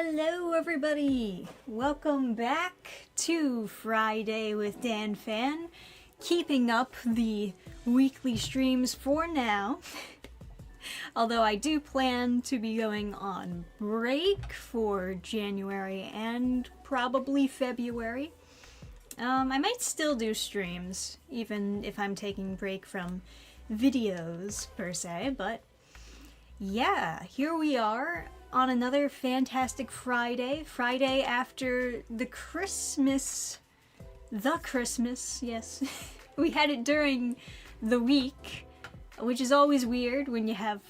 Hello everybody! Welcome back to Friday with Dannphan. Keeping up the weekly streams for now. Although I do plan to be going on break for January and probably February. I might still do streams, even if I'm taking a break from videos per se, but yeah, here we are on another fantastic Friday after the Christmas, yes. We had it during the week, which is always weird when you have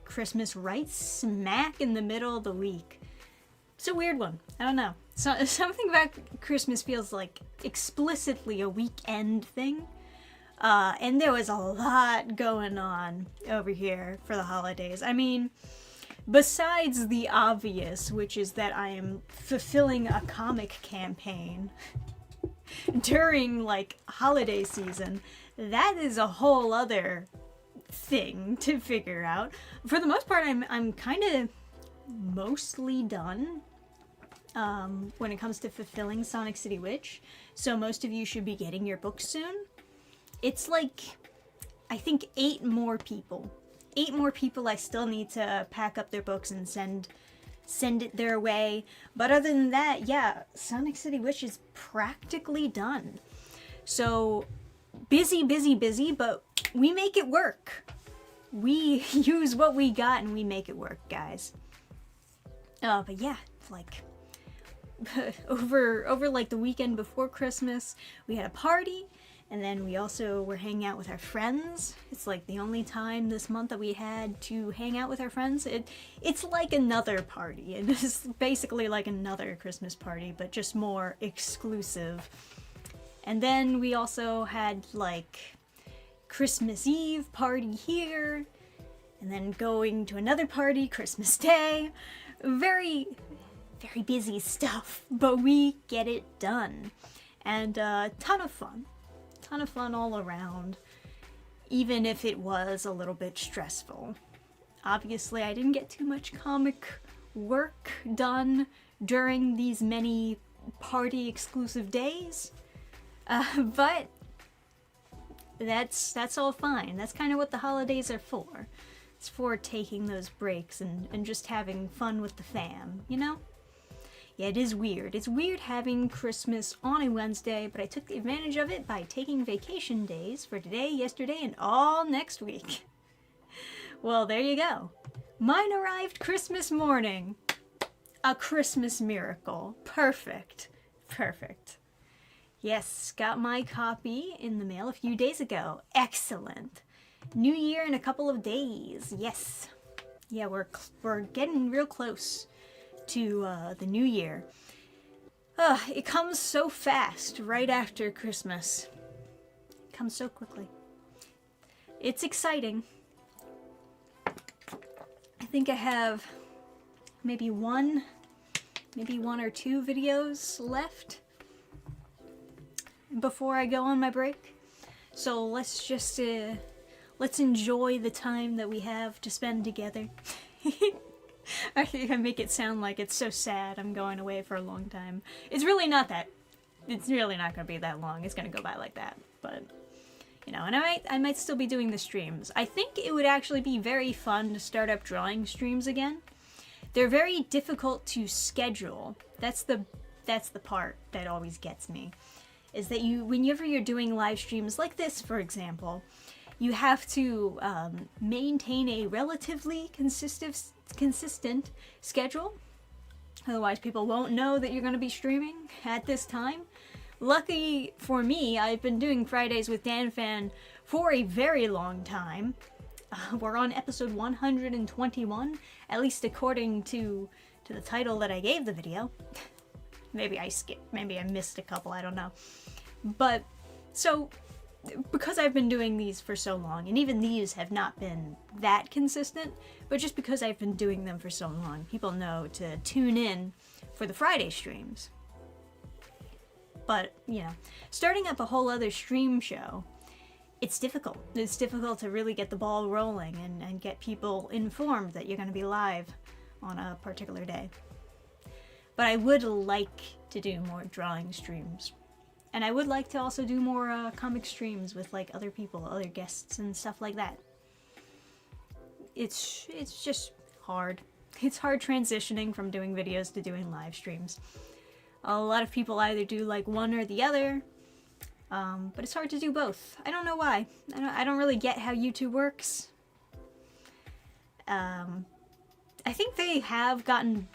Christmas right smack in the middle of the week. It's a weird one. I don't know. So, something about Christmas feels like explicitly a weekend thing. And there was a lot going on over here for the holidays. I mean, besides the obvious, which is that I am fulfilling a comic campaign during, like, holiday season, that is a whole other thing to figure out. For the most part, I'm kind of mostly done when it comes to fulfilling Sonic City Witch, so most of you should be getting your books soon. It's like, I think 8 more people I still need to pack up their books and send it their way. But other than that, yeah, Sonic City Witch is practically done. So busy, but we make it work. We use what we got and we make it work, guys. But yeah, like over like the weekend before Christmas, we had a party. And then we also were hanging out with our friends. It's like the only time this month that we had to hang out with our friends. It's like another party. It is basically like another Christmas party, but just more exclusive. And then we also had like Christmas Eve party here, and then going to another party Christmas Day. Very, very busy stuff, but we get it done. And ton of fun all around, even if it was a little bit stressful. Obviously, I didn't get too much comic work done during these many party exclusive days, but that's all fine. That's kind of what the holidays are for. It's for taking those breaks and just having fun with the fam, you know? Yeah, it is weird. It's weird having Christmas on a Wednesday, but I took advantage of it by taking vacation days for today, yesterday, and all next week. Well, there you go. Mine arrived Christmas morning. A Christmas miracle. Perfect. Yes, got my copy in the mail a few days ago. Excellent. New Year in a couple of days. Yes. Yeah, we're getting real close to the new year. It comes so fast right after Christmas. It comes so quickly. It's exciting. I think I have maybe one or two videos left before I go on my break. So let's just let's enjoy the time that we have to spend together. I think I make it sound like it's so sad I'm going away for a long time. It's really not that. It's really not going to be that long. It's going to go by like that. But, you know, and I might still be doing the streams. I think it would actually be very fun to start up drawing streams again. They're very difficult to schedule. That's the part that always gets me. Is that whenever you're doing live streams like this, for example, you have to maintain a relatively consistent schedule. Otherwise, people won't know that you're going to be streaming at this time. Lucky for me, I've been doing Fridays with Dannphan for a very long time. We're on episode 121, at least according to the title that I gave the video. Maybe I skipped, maybe I missed a couple, I don't know. But, so, because I've been doing these for so long, and even these have not been that consistent, but just because I've been doing them for so long, people know to tune in for the Friday streams. But, you know, starting up a whole other stream show, it's difficult. It's difficult to really get the ball rolling and get people informed that you're going to be live on a particular day. But I would like to do more drawing streams. And I would like to also do more comic streams with like other people, other guests and stuff like that. It's just hard. It's hard transitioning from doing videos to doing live streams. A lot of people either do like one or the other, but it's hard to do both. I don't know why. I don't really get how YouTube works. I think they have gotten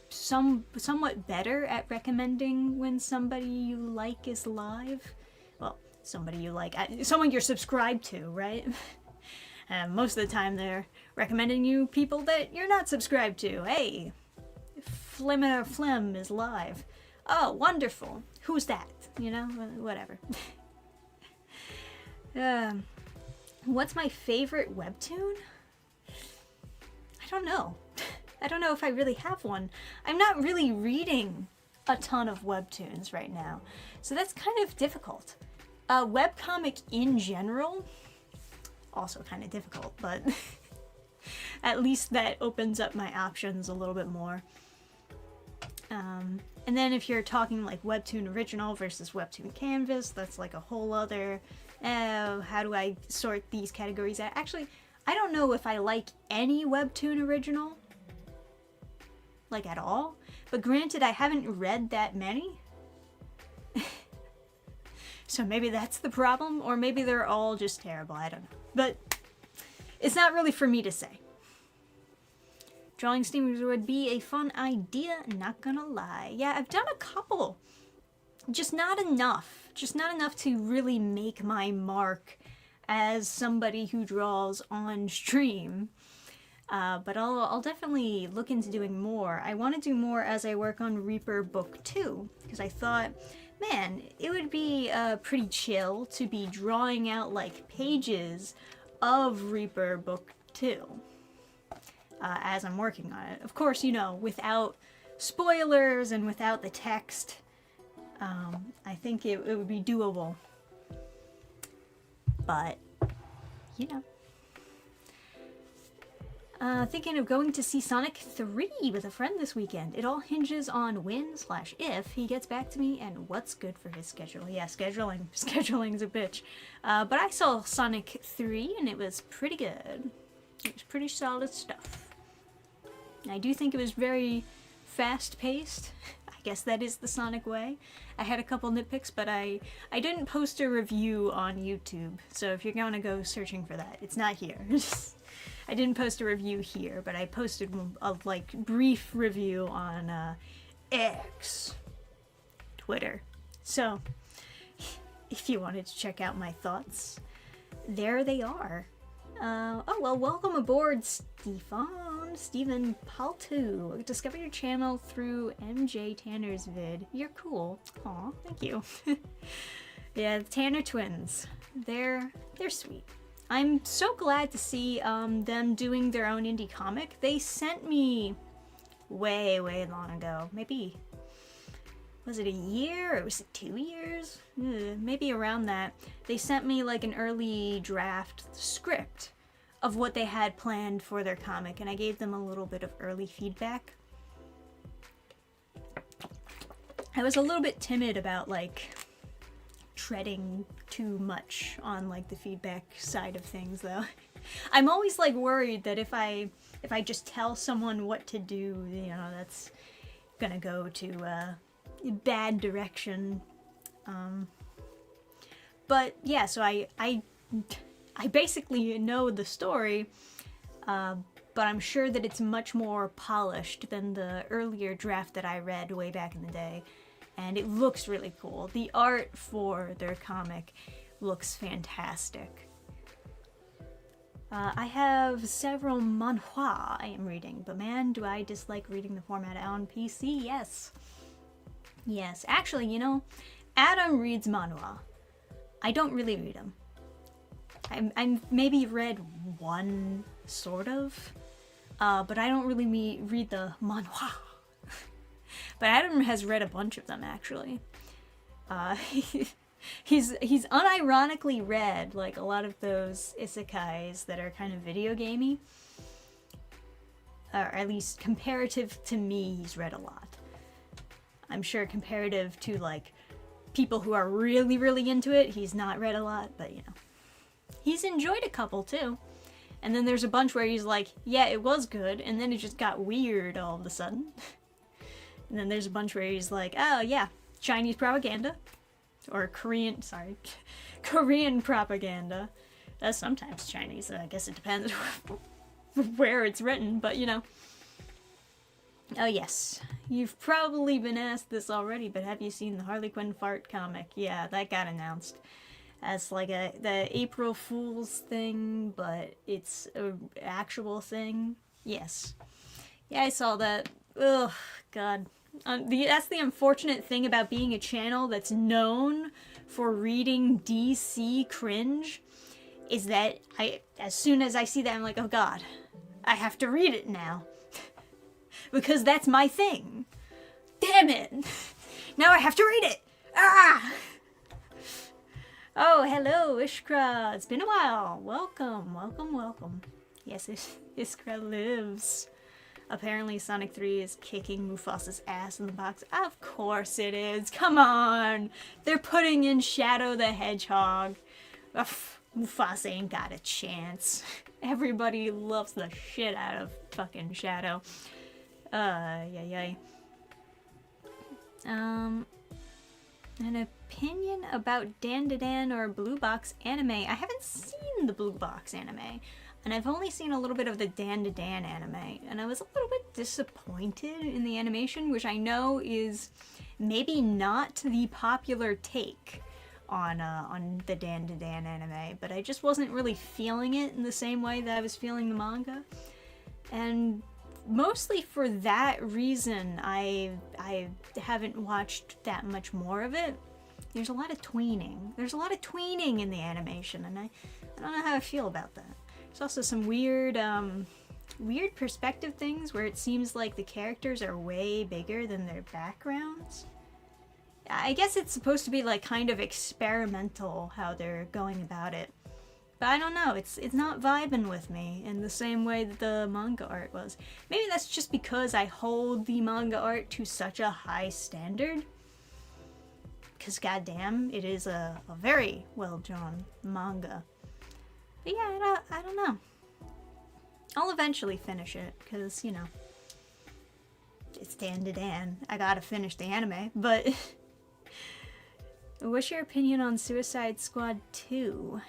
somewhat better at recommending when somebody you like is live. Well, somebody you like, someone you're subscribed to, right? Most of the time they're recommending you people that you're not subscribed to. Hey, Flim is live. Oh, wonderful. Who's that? You know, whatever. What's my favorite webtoon? I don't know. I don't know if I really have one. I'm not really reading a ton of webtoons right now, so that's kind of difficult. Webcomic in general, also kind of difficult, but at least that opens up my options a little bit more. And then if you're talking like webtoon original versus webtoon canvas, that's like a whole other, how do I sort these categories out? Actually, I don't know if I like any webtoon original, like at all, but granted I haven't read that many. So maybe that's the problem, or maybe they're all just terrible, I don't know. But it's not really for me to say. Drawing streams would be a fun idea, not gonna lie. Yeah, I've done a couple. Just not enough. Just not enough to really make my mark as somebody who draws on stream. But I'll definitely look into doing more. I want to do more as I work on Reaper Book 2, because I thought, man, it would be pretty chill to be drawing out like pages of Reaper Book 2. As I'm working on it. Of course, you know, without spoilers and without the text, I think it would be doable. But, you know. Thinking of going to see Sonic 3 with a friend this weekend. It all hinges on when/if he gets back to me and what's good for his schedule. Yeah, scheduling's a bitch. But I saw Sonic 3 and it was pretty good. It was pretty solid stuff. I do think it was very fast-paced. I guess that is the Sonic way. I had a couple nitpicks, but I didn't post a review on YouTube, so if you're going to go searching for that, it's not here. I didn't post a review here, but I posted a like brief review on X, Twitter. So if you wanted to check out my thoughts, there they are. Oh well, welcome aboard, Stephen Paltu. Discover your channel through MJ Tanner's vid. You're cool. Aw, thank you. Yeah, the Tanner twins. They're sweet. I'm so glad to see them doing their own indie comic. They sent me way long ago. Maybe, was it a year or was it 2 years? Maybe around that. They sent me like an early draft script of what they had planned for their comic, and I gave them a little bit of early feedback. I was a little bit timid about like treading too much on like the feedback side of things though. I'm always like worried that if I just tell someone what to do, you know, that's gonna go to a bad direction. But yeah, so I basically know the story, but I'm sure that it's much more polished than the earlier draft that I read way back in the day, and it looks really cool. The art for their comic looks fantastic. I have several manhwa I am reading, but man, do I dislike reading the format on PC. Yes, actually, you know, Adam reads manhwa. I don't really read them. I'm maybe read one, sort of, but I don't really read the manhwa. But Adam has read a bunch of them, actually. He's unironically read like a lot of those isekais that are kind of video gamey. Or at least comparative to me, he's read a lot. I'm sure comparative to, like, people who are really, really into it, he's not read a lot, but, you know. He's enjoyed a couple, too. And then there's a bunch where he's like, yeah, it was good, and then it just got weird all of a sudden. And then there's a bunch where he's like, oh, yeah, Chinese propaganda. Or Korean propaganda. Sometimes Chinese, I guess it depends where it's written, but, you know. Oh, yes. You've probably been asked this already, but have you seen the Harley Quinn fart comic? Yeah, that got announced as like the April Fool's thing, but it's an actual thing. Yes. Yeah, I saw that. Ugh, God. That's the unfortunate thing about being a channel that's known for reading DC cringe, is that as soon as I see that, I'm like, oh God, I have to read it now. Because that's my thing. Damn it! Now I have to read it! Ah! Oh, hello, Ishkra. It's been a while. Welcome, welcome, welcome. Yes, Ishkra lives. Apparently Sonic 3 is kicking Mufasa's ass in the box. Of course it is. Come on. They're putting in Shadow the Hedgehog. Ugh, Mufasa ain't got a chance. Everybody loves the shit out of fucking Shadow. Yay. An opinion about Dan or Blue Box anime. I haven't seen the Blue Box anime. And I've only seen a little bit of the Dan anime, and I was a little bit disappointed in the animation, which I know is maybe not the popular take on the Dan anime, but I just wasn't really feeling it in the same way that I was feeling the manga. And mostly for that reason, I haven't watched that much more of it. There's a lot of tweening. There's a lot of tweening in the animation, and I don't know how I feel about that. There's also some weird perspective things where it seems like the characters are way bigger than their backgrounds. I guess it's supposed to be like kind of experimental how they're going about it. But I don't know, it's not vibing with me in the same way that the manga art was. Maybe that's just because I hold the manga art to such a high standard. Because goddamn, it is a very well-drawn manga. But yeah, I don't know. I'll eventually finish it, because, you know, it's Dan. I gotta finish the anime, but... What's your opinion on Suicide Squad 2?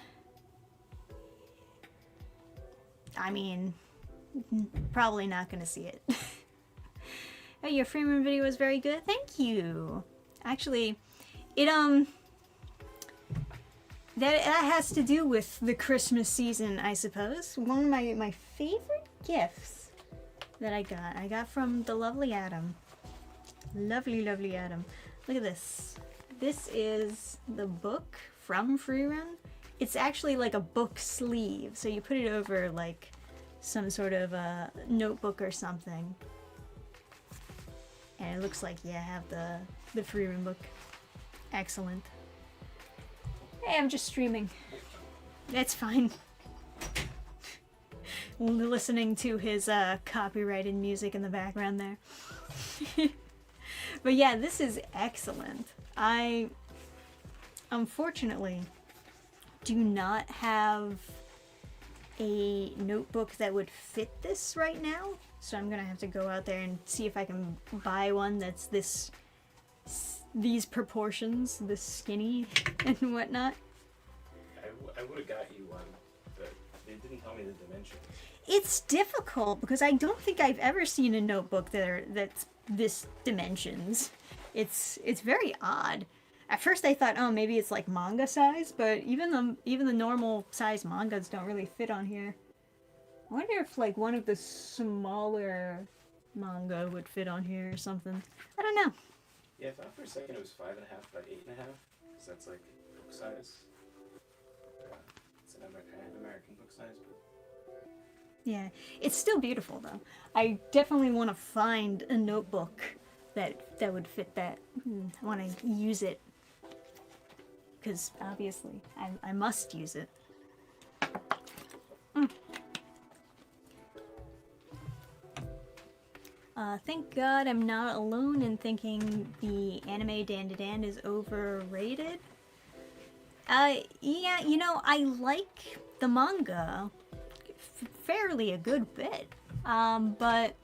I mean, probably not gonna see it. Oh, your Freeman video was very good? Thank you! Actually, that has to do with the Christmas season, I suppose. One of my favorite gifts that I got from the lovely Adam. Lovely Adam. Look at this. This is the book from Freerun. It's actually like a book sleeve, so you put it over like some sort of a notebook or something. And it looks like, yeah, I have the Freerun book. Excellent. Hey, I'm just streaming. That's fine. Listening to his copyrighted music in the background there. But yeah, this is excellent. I, unfortunately, do not have a notebook that would fit this right now. So I'm gonna have to go out there and see if I can buy one that's these proportions, this skinny and whatnot. I would have got you one, but they didn't tell me the dimensions. It's difficult because I don't think I've ever seen a notebook that's this dimensions. It's very odd. At first I thought, oh, maybe it's like manga size, but even the normal size mangas don't really fit on here. I wonder if like one of the smaller manga would fit on here or something. I don't know. Yeah, I thought for a second it was 5.5 by 8.5, because that's like book size. It's an American book size. But... Yeah, it's still beautiful though. I definitely want to find a notebook that would fit that. I want to use it. Because obviously, I must use it. Thank God I'm not alone in thinking the anime Dan is overrated. Yeah, you know, I like the manga fairly a good bit. But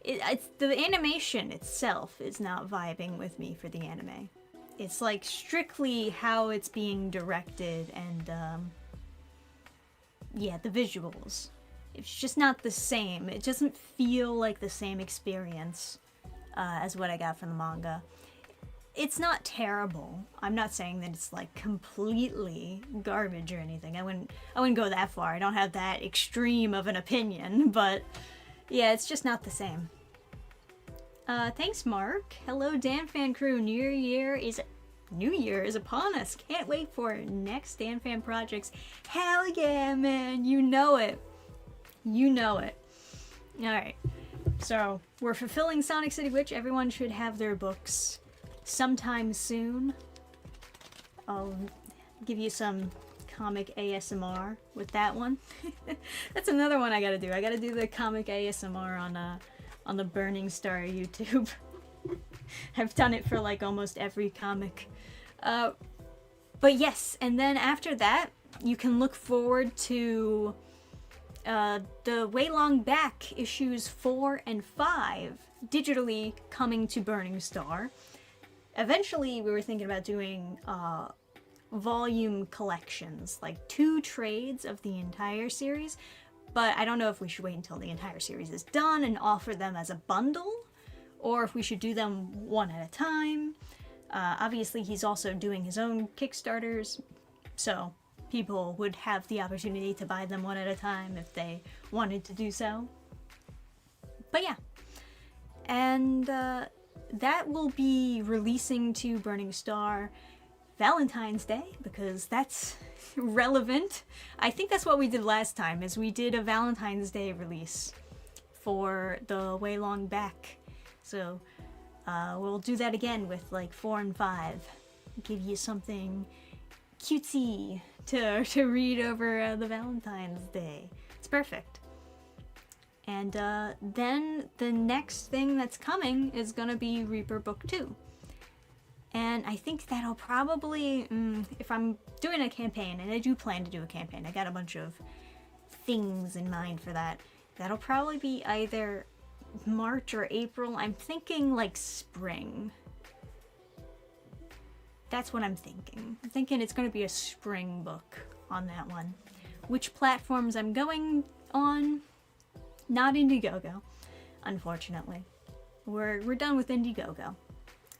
it's the animation itself is not vibing with me for the anime. It's like strictly how it's being directed and yeah, the visuals. It's just not the same. It doesn't feel like the same experience as what I got from the manga. It's not terrible. I'm not saying that it's like completely garbage or anything. I wouldn't go that far. I don't have that extreme of an opinion, but yeah, it's just not the same. Thanks, Mark. Hello, Dannphan crew. New Year is upon us. Can't wait for next Dannphan projects. Hell yeah, man. You know it. You know it. Alright. So, we're fulfilling Sonic City Witch. Everyone should have their books sometime soon. I'll give you some comic ASMR with that one. That's another one I gotta do. I gotta do the comic ASMR on the Burning Star YouTube. I've done it for like almost every comic. But yes, and then after that, you can look forward to the Way Long Back issues 4 and 5 digitally coming to Burning Star. Eventually, we were thinking about doing volume collections, like 2 trades of the entire series, but I don't know if we should wait until the entire series is done and offer them as a bundle, or if we should do them one at a time. Obviously, he's also doing his own Kickstarters, so people would have the opportunity to buy them one at a time if they wanted to do so. But yeah, and that will be releasing to Burning Star Valentine's Day, because that's relevant. I think that's what we did last time, is we did a Valentine's Day release for the Way Long Back. So we'll do that again with like 4 and 5. Give you something cutesy to read over the Valentine's Day. It's perfect. And then the next thing that's coming is gonna be Reaper Book 2. And I think that'll probably, if I'm doing a campaign, and I do plan to do a campaign, I got a bunch of things in mind for that, that'll probably be either March or April. I'm thinking like spring. That's what I'm thinking. I'm thinking it's going to be a spring book on that one. Which platforms I'm going on? Not Indiegogo, unfortunately. We're done with Indiegogo.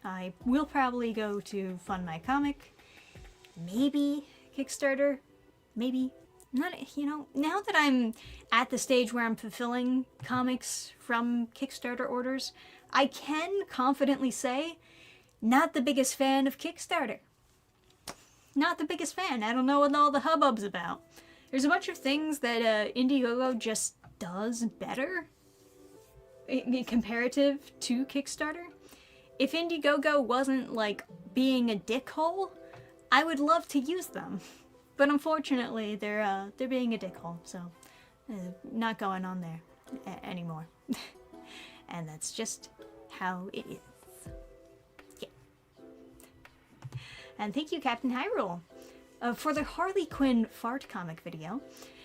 I will probably go to Fund My Comic. Maybe Kickstarter. Maybe. Not, you know, now that I'm at the stage where I'm fulfilling comics from Kickstarter orders, I can confidently say, not the biggest fan of Kickstarter. Not the biggest fan. I don't know what all the hubbub's about. There's a bunch of things that Indiegogo just does better comparative to Kickstarter. If Indiegogo wasn't like being a dickhole, I would love to use them. But unfortunately, they're being a dickhole, so not going on there anymore. And that's just how it is. Yeah. And thank you, Captain Hyrule. For the Harley Quinn fart comic video,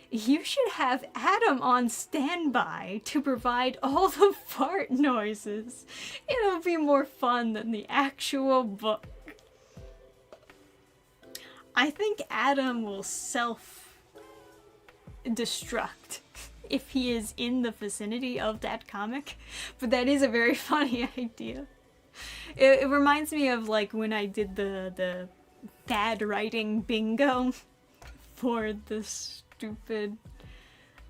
you should have Adam on standby to provide all the fart noises. It'll be more fun than the actual book. I think Adam will self-destruct if he is in the vicinity of that comic, but that is a very funny idea. It reminds me of like when I did the bad writing bingo for the stupid...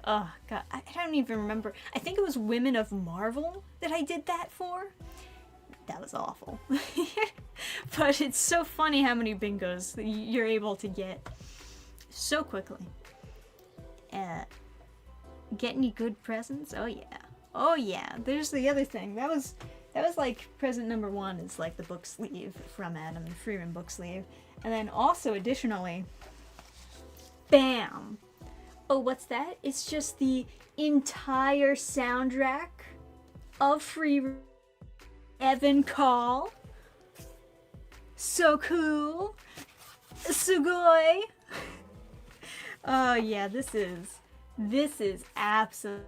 Oh god, I don't even remember. I think it was Women of Marvel that I did that for. That was awful. But it's so funny how many bingos that you're able to get so quickly. Get any good presents? Oh yeah. Oh yeah. There's the other thing. That was like present number 1 is like the book sleeve from Adam, the Freeman book sleeve. And then also additionally, bam! Oh, what's that? It's just the entire soundtrack of Free Evan Call. So cool. Sugoi. Oh yeah, this is absolutely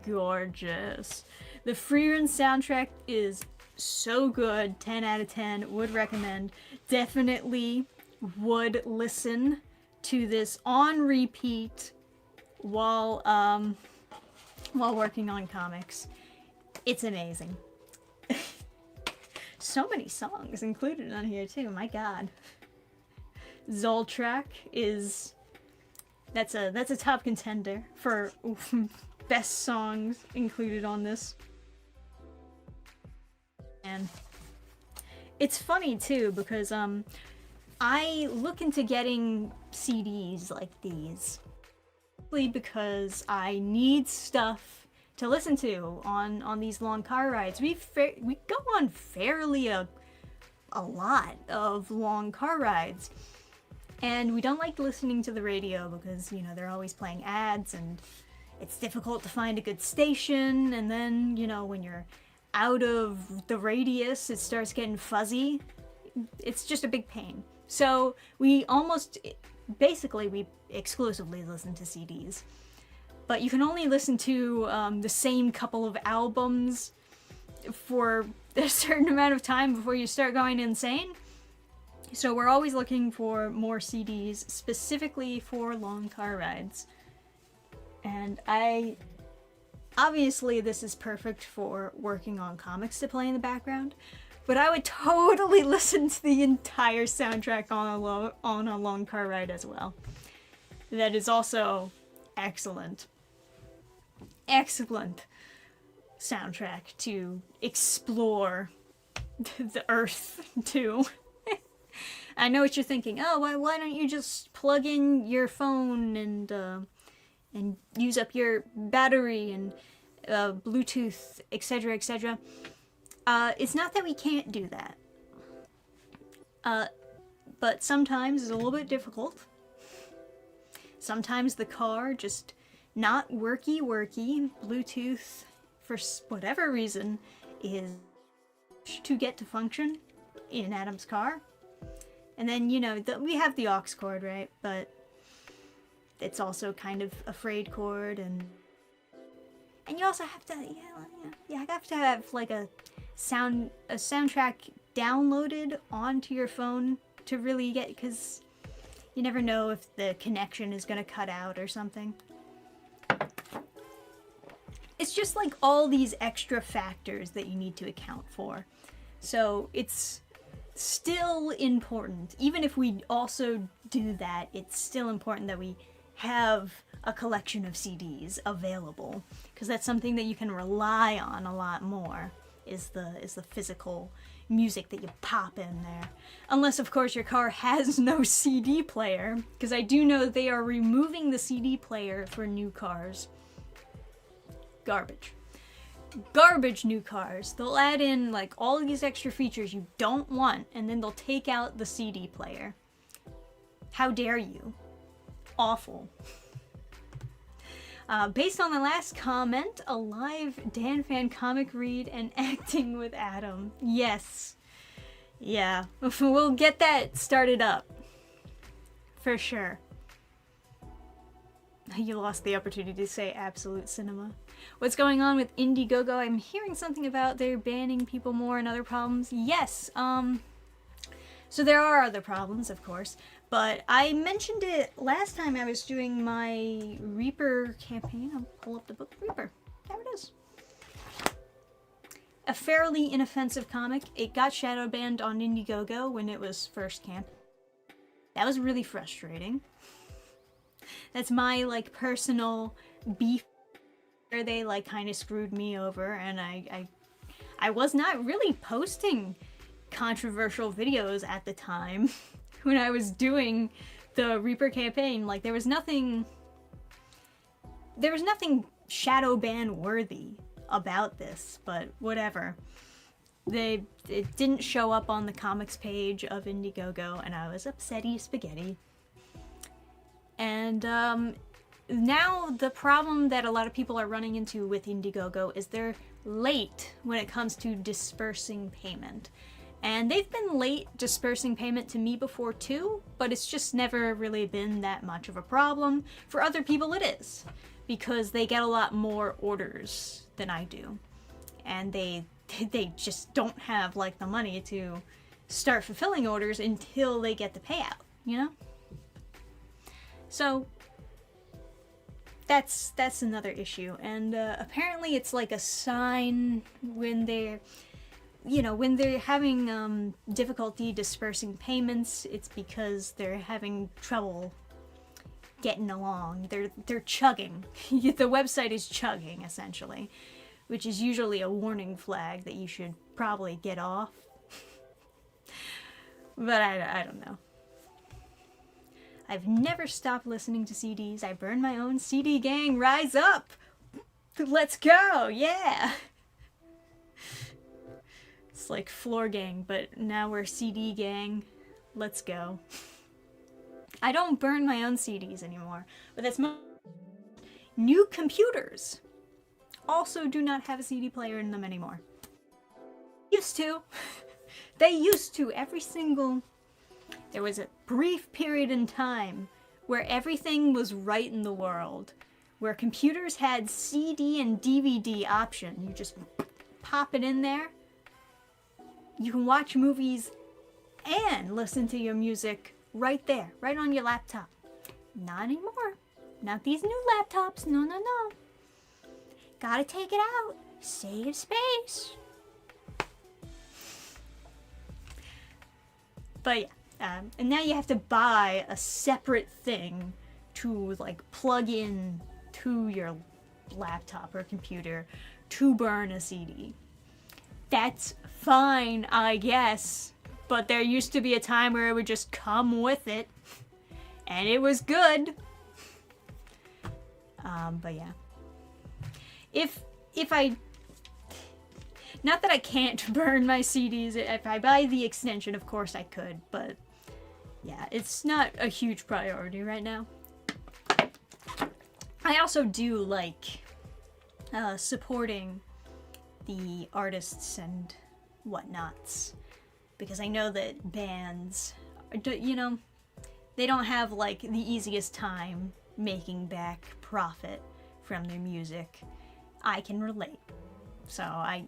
gorgeous. The Freerun soundtrack is so good. 10 out of 10. Would recommend. Definitely would listen to this on repeat while working on comics. It's amazing. So many songs included on here too, my god. Zoltrak is that's a top contender for best songs included on this. And it's funny too because I look into getting CDs like these because I need stuff to listen to on these long car rides. We go on fairly a lot of long car rides, and we don't like listening to the radio because, you know, they're always playing ads and it's difficult to find a good station, and then, you know, when you're out of the radius it starts getting fuzzy. It's just a big pain. So we exclusively listen to CDs. But you can only listen to the same couple of albums for a certain amount of time before you start going insane. So we're always looking for more CDs specifically for long car rides. And obviously this is perfect for working on comics to play in the background, but I would totally listen to the entire soundtrack on a long car ride as well. That is also excellent. Excellent soundtrack to explore the earth to. I know what you're thinking. Oh, why don't you just plug in your phone and use up your battery and Bluetooth, etc., etc. It's not that we can't do that. But sometimes it's a little bit difficult. Sometimes the car just not worky. Bluetooth, for whatever reason, is to get to function in Adam's car. And then, you know, we have the aux cord, right? But it's also kind of a frayed cord, and you also have to, I have to have like a soundtrack downloaded onto your phone to really get, because you never know if the connection is gonna cut out or something. It's just like all these extra factors that you need to account for. So it's still important. Even if we also do that, it's still important that we have a collection of CDs available, because that's something that you can rely on a lot more, is the physical music that you pop in there. Unless, of course, your car has no CD player, because I do know they are removing the CD player for new cars. Garbage new cars. They'll add in like all these extra features you don't want, and then they'll take out the CD player. How dare you? Awful. Based on the last comment, a live Dannphan comic read and acting with Adam. Yes. Yeah. We'll get that started up. For sure. You lost the opportunity to say Absolute Cinema. What's going on with Indiegogo? I'm hearing something about they're banning people more and other problems. Yes, so there are other problems, of course, but I mentioned it last time I was doing my Reaper campaign. I'll pull up the book Reaper. There it is. A fairly inoffensive comic. It got shadow banned on Indiegogo when it was first camped. That was really frustrating. That's my, like, personal beef where they, like, kind of screwed me over, and I was not really posting controversial videos at the time when I was doing the Reaper campaign. Like, there was nothing shadow ban worthy about this, but whatever. It didn't show up on the comics page of Indiegogo, and I was upsetty spaghetti. And now the problem that a lot of people are running into with Indiegogo is they're late when it comes to dispersing payment. And they've been late dispersing payment to me before too, but it's just never really been that much of a problem. For other people it is, because they get a lot more orders than I do. And they just don't have like the money to start fulfilling orders until they get the payout, you know? So that's another issue. And apparently it's like a sign when they're having difficulty dispersing payments, it's because they're having trouble getting along. They're chugging. The website is chugging, essentially, which is usually a warning flag that you should probably get off. But I don't know. I've never stopped listening to CDs. I burn my own CD gang. Rise up! Let's go! Yeah! It's like floor gang, but now we're CD gang. Let's go. I don't burn my own CDs anymore, but that's new computers also do not have a CD player in them anymore. Used to. They used to. There was a brief period in time where everything was right in the world, where computers had CD and DVD option. You just pop it in there. You can watch movies and listen to your music right there, right on your laptop. Not anymore. Not these new laptops. No, no, no. Gotta take it out. Save space. But yeah, and now you have to buy a separate thing to like plug in to your laptop or computer to burn a CD. That's fine, I guess, but there used to be a time where it would just come with it, and it was good. But yeah, if I, not that I can't burn my CDs, if I buy the extension, of course I could, but yeah, it's not a huge priority right now. I also do like supporting the artists and whatnots, because I know that bands, you know, they don't have like the easiest time making back profit from their music. I can relate. So I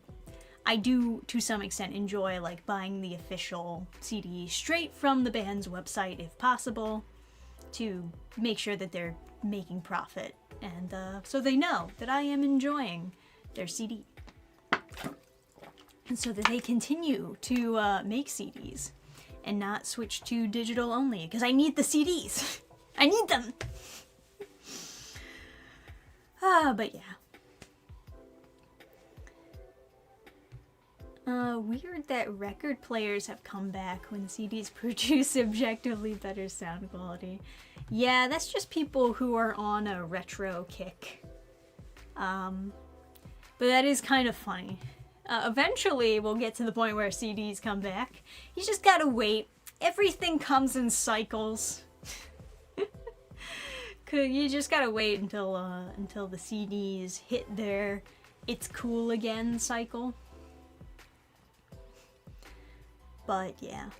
do to some extent enjoy like buying the official CD straight from the band's website if possible, to make sure that they're making profit, and so they know that I am enjoying their CD. And so that they continue to make CDs and not switch to digital only, because I need the CDs. I need them. But yeah. Weird that record players have come back when CDs produce objectively better sound quality. Yeah, that's just people who are on a retro kick. But that is kind of funny. Eventually, we'll get to the point where CDs come back. You just gotta wait. Everything comes in cycles. You just gotta wait until the CDs hit their "it's cool again" cycle. But yeah,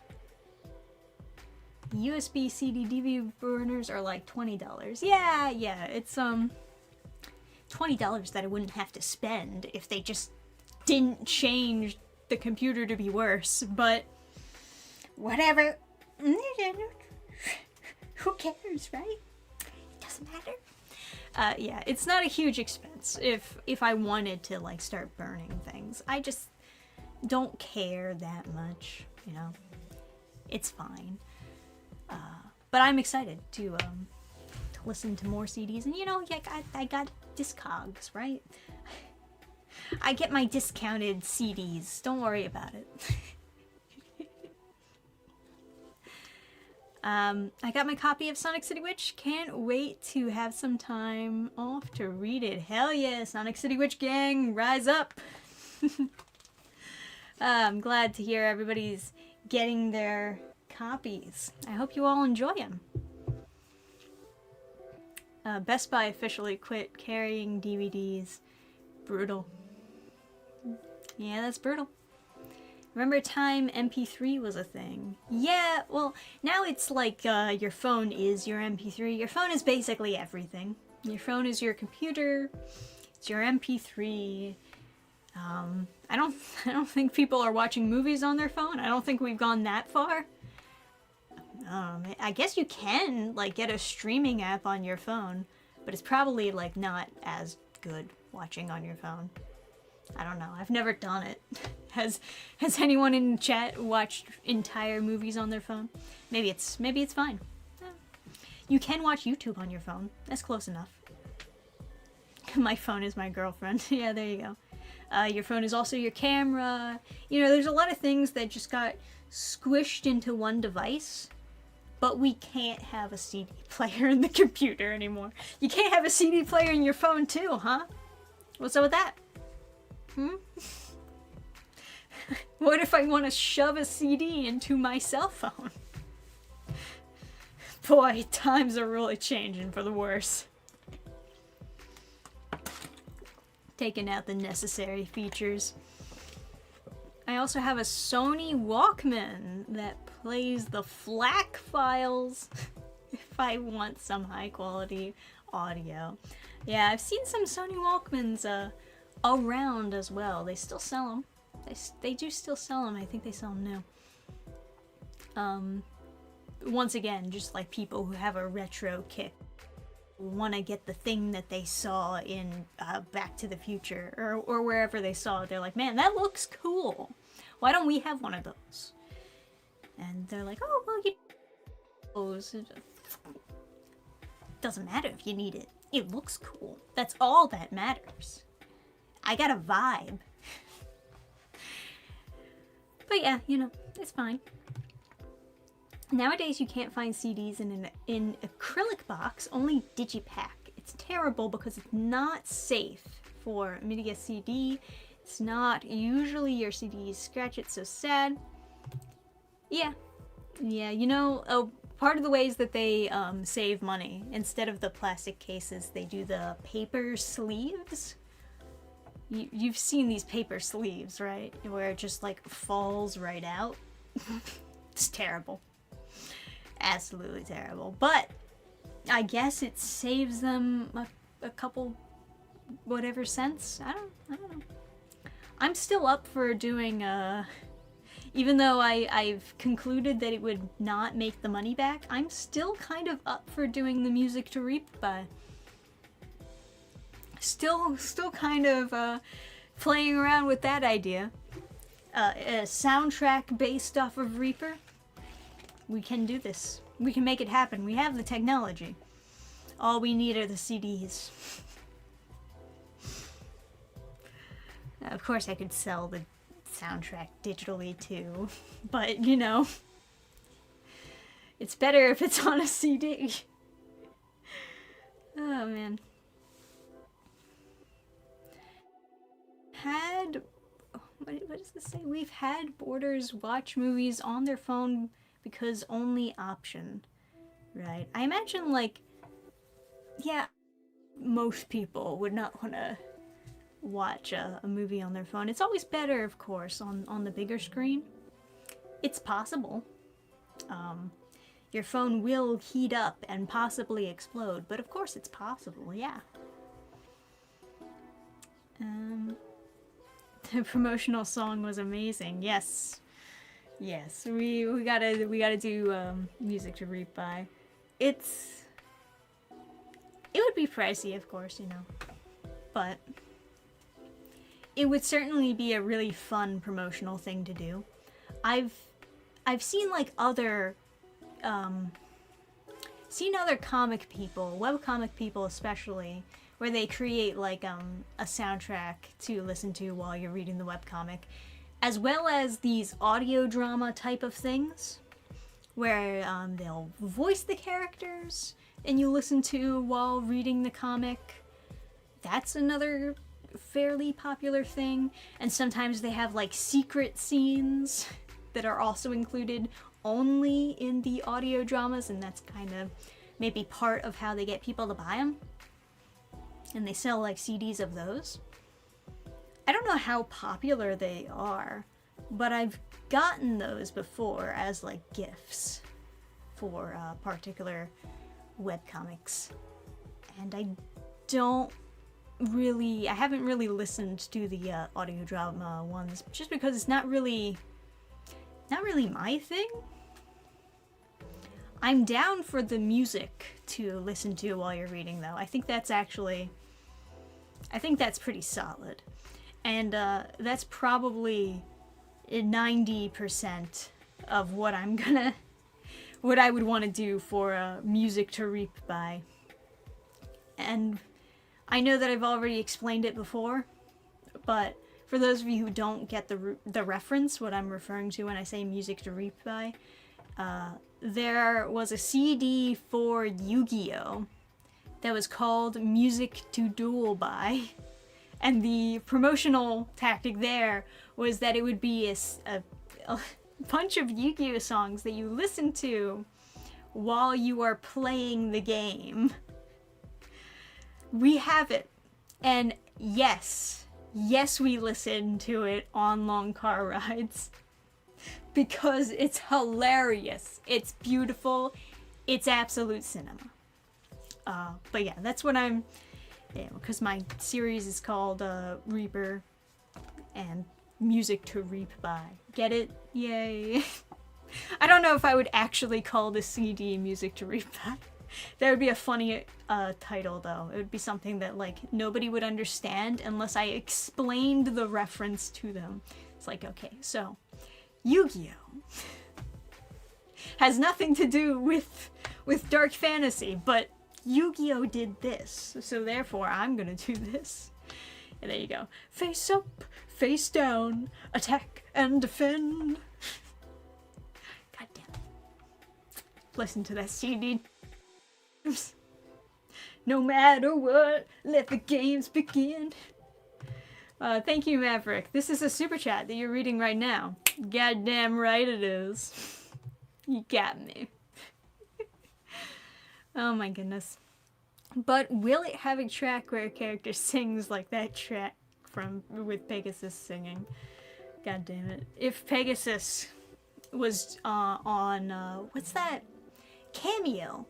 USB CD DVD burners are like $20. Yeah, it's $20 that I wouldn't have to spend if they just didn't change the computer to be worse, but whatever. Who cares, right? It doesn't matter. Yeah, it's not a huge expense if I wanted to like start burning things. I just don't care that much, you know. It's fine. But I'm excited to listen to more CDs, and you know, I got Discogs, right? I get my discounted CDs. Don't worry about it. I got my copy of Sonic City Witch. Can't wait to have some time off to read it. Hell yeah, Sonic City Witch gang, rise up! I'm glad to hear everybody's getting their copies. I hope you all enjoy them. Best Buy officially quit carrying DVDs. Brutal. Yeah, that's brutal. Remember a time MP3 was a thing? Yeah, well, now it's like your phone is your MP3. Your phone is basically everything. Your phone is your computer. It's your MP3. I don't think people are watching movies on their phone. I don't think we've gone that far. I guess you can like get a streaming app on your phone, but it's probably like not as good watching on your phone. I don't know. I've never done it. Has anyone in chat watched entire movies on their phone? Maybe it's fine. You can watch YouTube on your phone. That's close enough. My phone is my girlfriend. Yeah, there you go. Your phone is also your camera. You know, there's a lot of things that just got squished into one device, but we can't have a CD player in the computer anymore. You can't have a CD player in your phone too, huh? What's up with that? What if I want to shove a CD into my cell phone? Boy, times are really changing for the worse. Taking out the necessary features. I also have a Sony Walkman that plays the FLAC files if I want some high quality audio. Yeah, I've seen some Sony Walkmans around as well. They still sell them. They do still sell them. I think they sell them now. Once again, just like people who have a retro kick, want to get the thing that they saw in Back to the Future or wherever they saw it. They're like, man, that looks cool. Why don't we have one of those? And they're like, oh, well, you those. Doesn't matter if you need it. It looks cool. That's all that matters. I got a vibe. But yeah, you know, it's fine. Nowadays you can't find CDs in an acrylic box, only digipack. It's terrible because it's not safe for me to get CD. It's not usually your CDs scratch. It's so sad. Yeah, you know, part of the ways that they save money, instead of the plastic cases, they do the paper sleeves. You've seen these paper sleeves, right? Where it just like falls right out. It's terrible. Absolutely terrible. But I guess it saves them a couple whatever cents. I don't know. I'm still up for doing even though I've concluded that it would not make the money back, I'm still kind of up for doing the music to reap by. Still kind of playing around with that idea. A soundtrack based off of Reaper. We can do this. We can make it happen. We have the technology. All we need are the CDs. Of course I could sell the soundtrack digitally too, but you know, it's better if it's on a CD. Oh man. What does this say? We've had boarders watch movies on their phone because only option. Right. I imagine like, yeah, most people would not want to watch a movie on their phone. It's always better, of course, on the bigger screen. It's possible. Your phone will heat up and possibly explode, but of course it's possible, yeah. The promotional song was amazing. Yes, we gotta do music to reap by. It would be pricey, of course, you know, but it would certainly be a really fun promotional thing to do. I've seen like other comic people, webcomic people especially, where they create like a soundtrack to listen to while you're reading the webcomic, as well as these audio drama type of things, where they'll voice the characters and you listen to while reading the comic. That's another fairly popular thing. And sometimes they have like secret scenes that are also included only in the audio dramas, and that's kind of maybe part of how they get people to buy them. And they sell like CDs of those. I don't know how popular they are, but I've gotten those before as like gifts for particular webcomics. And I haven't really listened to the audio drama ones, just because it's not really my thing. I'm down for the music to listen to while you're reading, though. I think that's pretty solid. And that's probably 90% of what I would want to do for music to reap by. And I know that I've already explained it before, but for those of you who don't get the reference, what I'm referring to when I say music to reap by, there was a CD for Yu-Gi-Oh! That was called Music to Duel By. And the promotional tactic there was that it would be a bunch of Yu-Gi-Oh! Songs that you listen to while you are playing the game. We have it. And yes, we listen to it on long car rides. Because it's hilarious. It's beautiful. It's absolute cinema. But yeah, that's what I'm... because my series is called Reaper and Music to Reap By. Get it? Yay. I don't know if I would actually call the CD Music to Reap By. That would be a funny title, though. It would be something that, like, nobody would understand unless I explained the reference to them. It's like, okay, so, Yu-Gi-Oh! Has nothing to do with dark fantasy, but Yu-Gi-Oh! Did this, so therefore I'm gonna do this. And there you go. Face up, face down, attack and defend. God damn it. Listen to that CD. No matter what, let the games begin. Thank you, Maverick. This is a super chat that you're reading right now. Goddamn right it is. You got me. Oh my goodness. But will it have a track where a character sings like that track with Pegasus singing? God damn it. If Pegasus was on what's that? Cameo.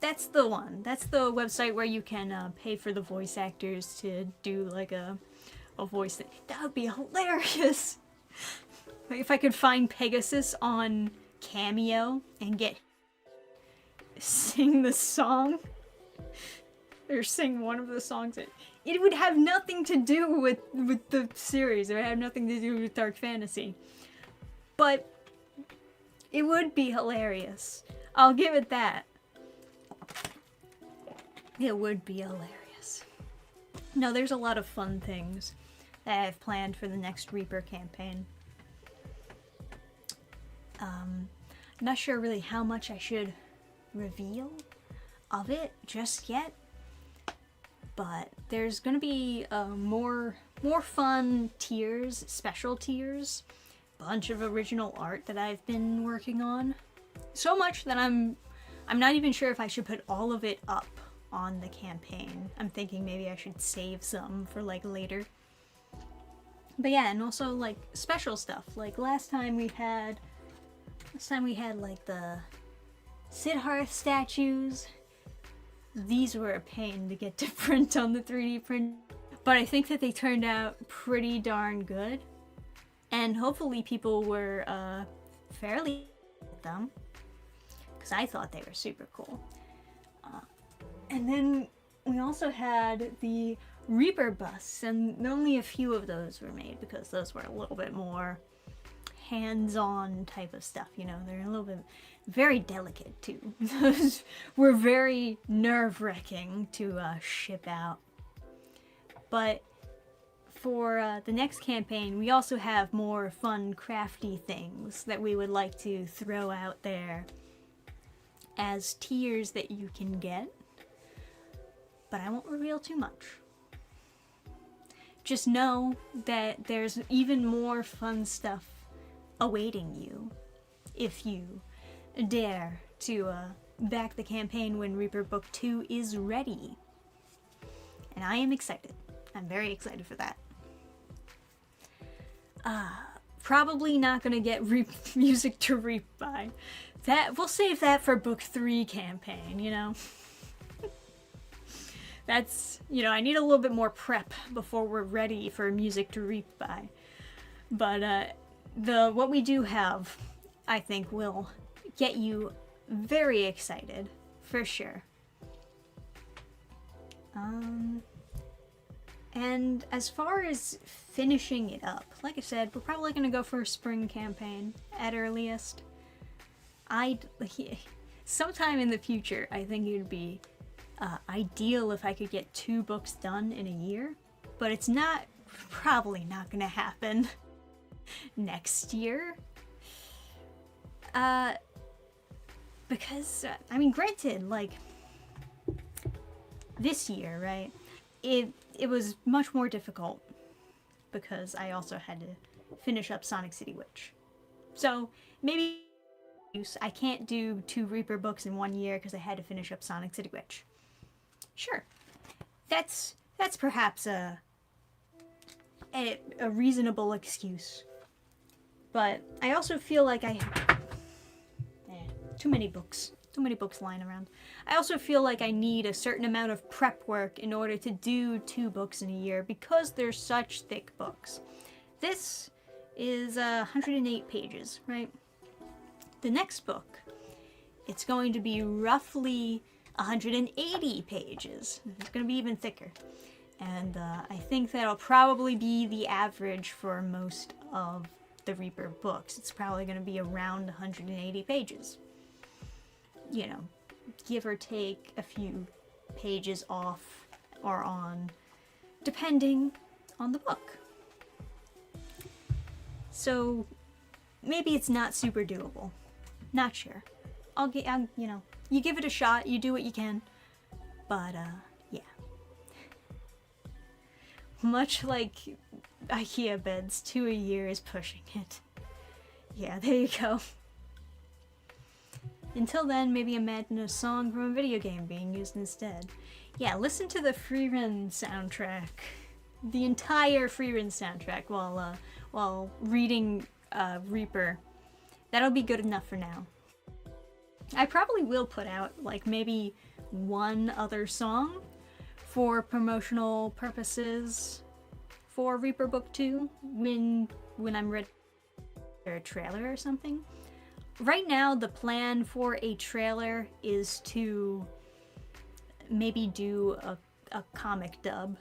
That's the one. That's the website where you can pay for the voice actors to do like a voice. That would be hilarious. Like if I could find Pegasus on Cameo and get sing the song or sing one of the songs, it would have nothing to do with the series. It would have nothing to do with dark fantasy, but it would be hilarious. I'll give it that. It would be hilarious. No, there's a lot of fun things that I've planned for the next Reaper campaign. Not sure really how much I should reveal of it just yet, but there's gonna be more fun tiers, special tiers, bunch of original art that I've been working on. So much that I'm not even sure if I should put all of it up on the campaign. I'm thinking maybe I should save some for like later. But yeah, and also like special stuff. Like last time we had like the Siddharth statues. These were a pain to get to print on the 3D print, but I think that they turned out pretty darn good. And hopefully people were fairly with them, because I thought they were super cool. And then we also had the Reaper busts, and only a few of those were made because those were a little bit more hands-on type of stuff, you know. They're a little bit very delicate too. Those were very nerve-wracking to ship out. But for the next campaign, we also have more fun, crafty things that we would like to throw out there as tiers that you can get. But I won't reveal too much. Just know that there's even more fun stuff awaiting you if you dare to back the campaign when Reaper Book 2 is ready. And I am excited. I'm very excited for that. Probably not gonna get music to reap by. That, we'll save that for Book 3 campaign, you know? That's, you know, I need a little bit more prep before we're ready for music to reap by. But what we do have, I think, will get you very excited, for sure. And as far as finishing it up, like I said, we're probably going to go for a spring campaign at earliest. Sometime in the future, I think it would be ideal if I could get 2 books done in a year, but it's probably not going to happen next year. Because, I mean, granted, like, this year, right, it was much more difficult because I also had to finish up Sonic City Witch. So, maybe I can't do 2 Reaper books in 1 year because I had to finish up Sonic City Witch. Sure. That's perhaps a reasonable excuse. But I also feel like too many books lying around. I also feel like I need a certain amount of prep work in order to do 2 books in a year because they're such thick books. This is 108 pages, right? The next book, it's going to be roughly 180 pages. It's going to be even thicker. And I think that'll probably be the average for most of the Reaper books. It's probably going to be around 180 pages. You know, give or take a few pages off or on, depending on the book. So maybe it's not super doable. Not sure. You know, you give it a shot, you do what you can. But, yeah. Much like IKEA beds, 2 a year is pushing it. Yeah, there you go. Until then, maybe imagine a song from a video game being used instead. Yeah, listen to the Freerun soundtrack. The entire Freerun soundtrack while reading Reaper. That'll be good enough for now. I probably will put out, like, maybe 1 other song for promotional purposes for Reaper Book 2 when I'm ready for a trailer or something. Right now, the plan for a trailer is to maybe do a comic dub.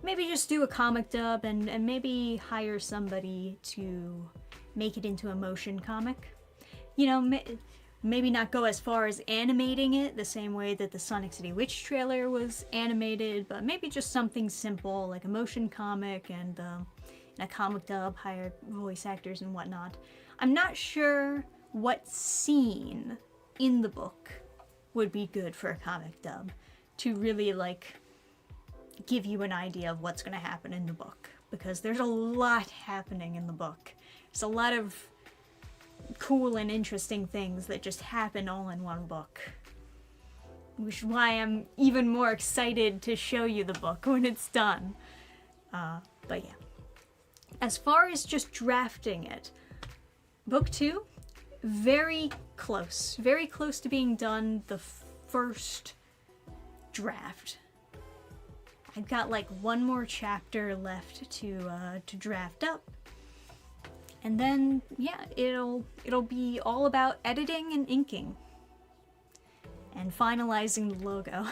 Maybe just do a comic dub and maybe hire somebody to make it into a motion comic. You know, maybe not go as far as animating it the same way that the Sonic City Witch trailer was animated, but maybe just something simple like a motion comic and a comic dub, hire voice actors and whatnot. I'm not sure what scene in the book would be good for a comic dub to really, like, give you an idea of what's going to happen in the book, because there's a lot happening in the book. There's a lot of cool and interesting things that just happen all in one book, which is why I'm even more excited to show you the book when it's done. But yeah, as far as just drafting it, Book 2, very close to being done. The first draft, I've got like 1 more chapter left to draft up. And then, yeah, it'll be all about editing and inking. And finalizing the logo.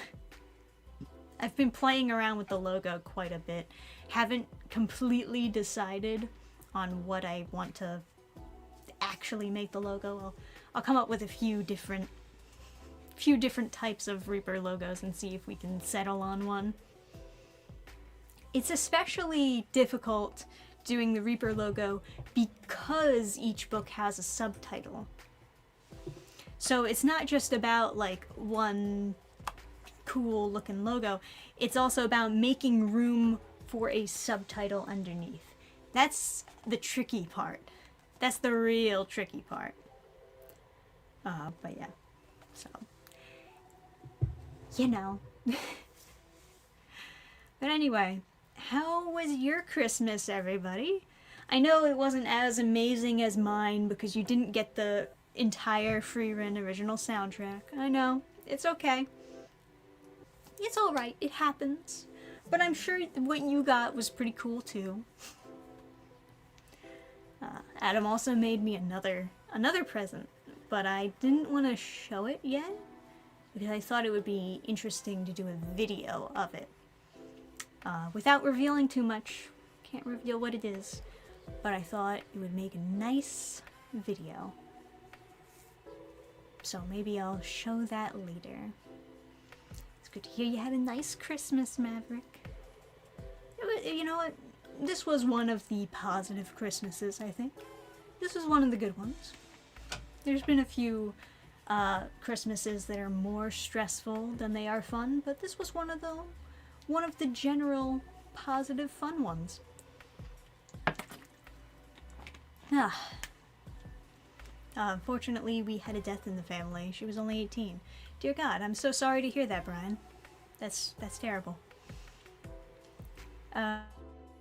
I've been playing around with the logo quite a bit. Haven't completely decided on what I want to actually make the logo. I'll come up with a few different types of Reaper logos and see if we can settle on one. It's especially difficult doing the Reaper logo because each book has a subtitle. So it's not just about like one cool looking logo, it's also about making room for a subtitle underneath. That's the tricky part. That's the real tricky part. But yeah. So, you know. But anyway, how was your Christmas, everybody? I know it wasn't as amazing as mine because you didn't get the entire Free-Run original soundtrack. I know, it's okay. It's alright, it happens. But I'm sure what you got was pretty cool too. Adam also made me another present, but I didn't want to show it yet because I thought it would be interesting to do a video of it. Without revealing too much, can't reveal what it is, but I thought it would make a nice video. So maybe I'll show that later. It's good to hear you had a nice Christmas, Maverick. You know what? This was one of the positive Christmases, I think. This was one of the good ones. There's been a few Christmases that are more stressful than they are fun, but this was one of the general positive fun ones. Unfortunately, we had a death in the family. She was only 18. Dear God, I'm so sorry to hear that, Brian. That's terrible.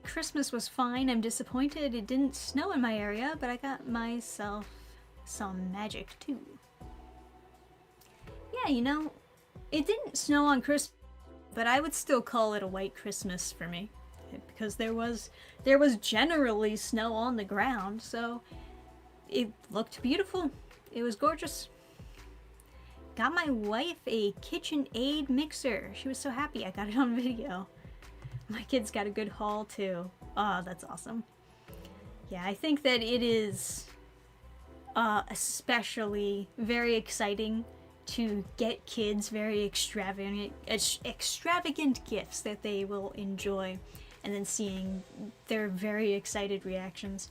Christmas was fine. I'm disappointed it didn't snow in my area, but I got myself some magic too. Yeah, you know, it didn't snow on Christmas, but I would still call it a white Christmas for me, because there was generally snow on the ground, so it looked beautiful. It was gorgeous. Got my wife a KitchenAid mixer. She was so happy I got it on video. My kids got a good haul too. Oh, that's awesome. Yeah, I think that it is especially very exciting to get kids very extravagant gifts that they will enjoy, and then seeing their very excited reactions.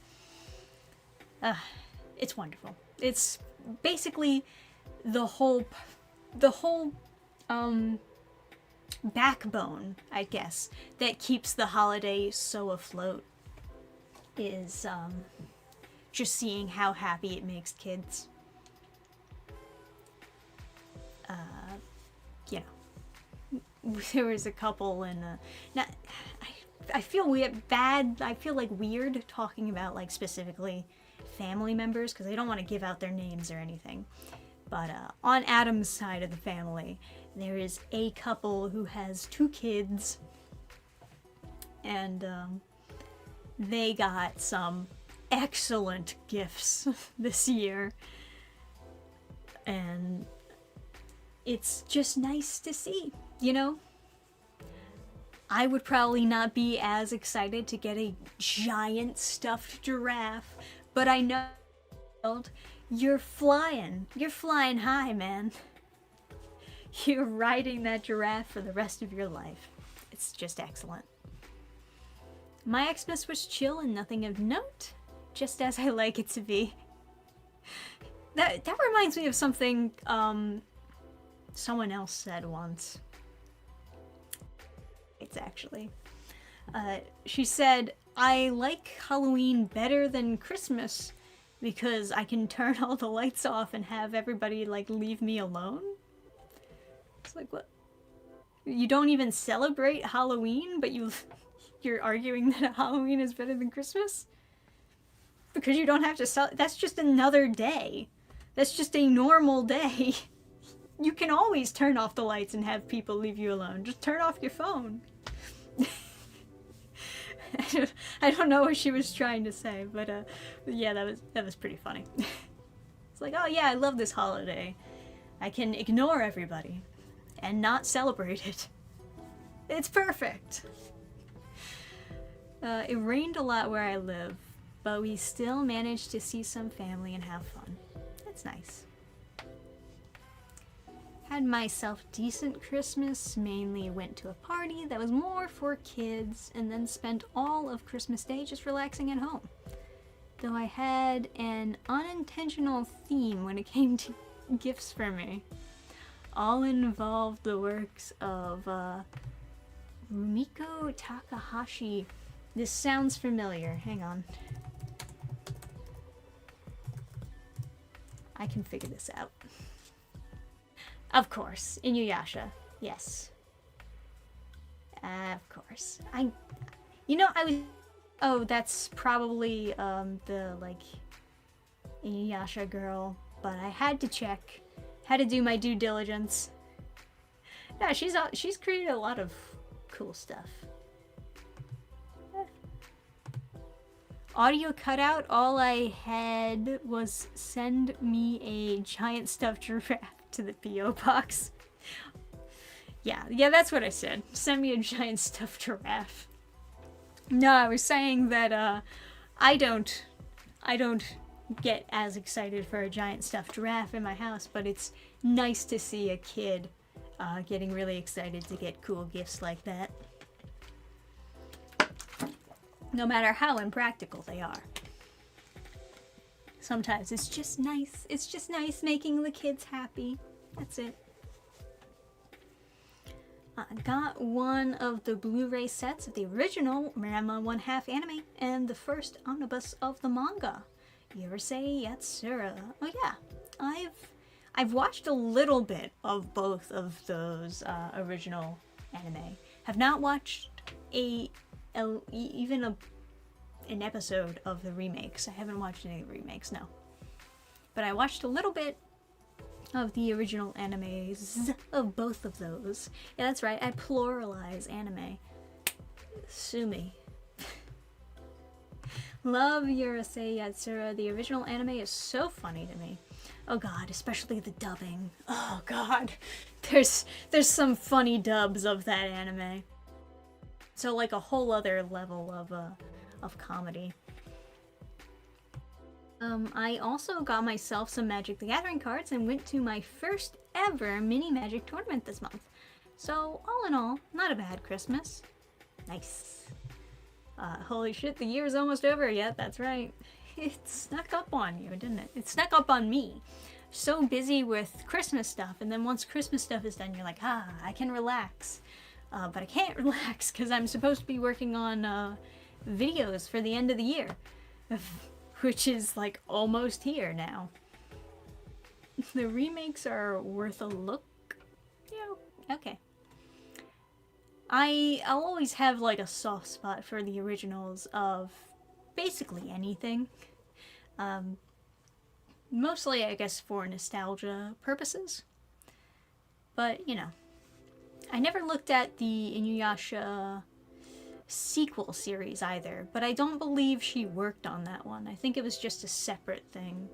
It's wonderful. It's basically the whole backbone, I guess, that keeps the holiday so afloat is just seeing how happy it makes kids. You know, there was a couple in I feel bad. I feel like weird talking about like specifically family members because I don't want to give out their names or anything. But on Adam's side of the family, there is a couple who has 2 kids, and they got some excellent gifts this year, and it's just nice to see, you know? I would probably not be as excited to get a giant stuffed giraffe, but I know you're flying high, man. You're riding that giraffe for the rest of your life. It's just excellent. My Xmas was chill and nothing of note, just as I like it to be. That reminds me of something someone else said once. It's actually. She said, I like Halloween better than Christmas because I can turn all the lights off and have everybody like leave me alone. It's like, what? You don't even celebrate Halloween, but you're arguing that Halloween is better than Christmas? Because you don't have to that's just another day. That's just a normal day. You can always turn off the lights and have people leave you alone. Just turn off your phone. I don't know what she was trying to say, but yeah, that was pretty funny. It's like, oh yeah, I love this holiday. I can ignore everybody and not celebrate it. It's perfect. It rained a lot where I live, but we still managed to see some family and have fun. That's nice. Had myself decent Christmas, mainly went to a party that was more for kids, and then spent all of Christmas Day just relaxing at home. Though I had an unintentional theme when it came to gifts for me. All involved the works of Rumiko Takahashi. This sounds familiar. Hang on. I can figure this out. Of course, Inuyasha. Yes. Of course. I was. Oh, that's probably the like Inuyasha girl, but I had to check, had to do my due diligence. Yeah, she's created a lot of cool stuff. Audio cutout. All I had was send me a giant stuffed giraffe to the PO box. Yeah, that's what I said. Send me a giant stuffed giraffe. No, I was saying that I don't get as excited for a giant stuffed giraffe in my house, but it's nice to see a kid getting really excited to get cool gifts like that. No matter how impractical they are. Sometimes it's just nice. It's just nice making the kids happy. That's it. I got one of the Blu-ray sets of the original Ranma 1/2 anime and the first omnibus of the manga. Yorosei Yatsura. Oh yeah, I've watched a little bit of both of those original anime. Have not watched even an episode of the remakes. I haven't watched any of the remakes, no. But I watched a little bit of the original animes of both of those. Yeah, that's right, I pluralize anime. Sue me. Love Yorosei Yatsura. The original anime is so funny to me. Oh god, especially the dubbing. Oh god. There's some funny dubs of that anime. So like a whole other level of comedy. I also got myself some Magic the Gathering cards and went to my first ever mini Magic tournament this month. So all in all, not a bad Christmas. Nice. Holy shit, the year is almost over. Yeah, that's right. It snuck up on you, didn't it? It snuck up on me. So busy with Christmas stuff, and then once Christmas stuff is done, you're like, I can relax. But I can't relax because I'm supposed to be working on videos for the end of the year, which is like almost here now. The remakes are worth a look. Yeah, okay. I'll always have like a soft spot for the originals of basically anything. Mostly, I guess, for nostalgia purposes. But, you know, I never looked at the Inuyasha sequel series either, but I don't believe she worked on that one. I think it was just a separate thing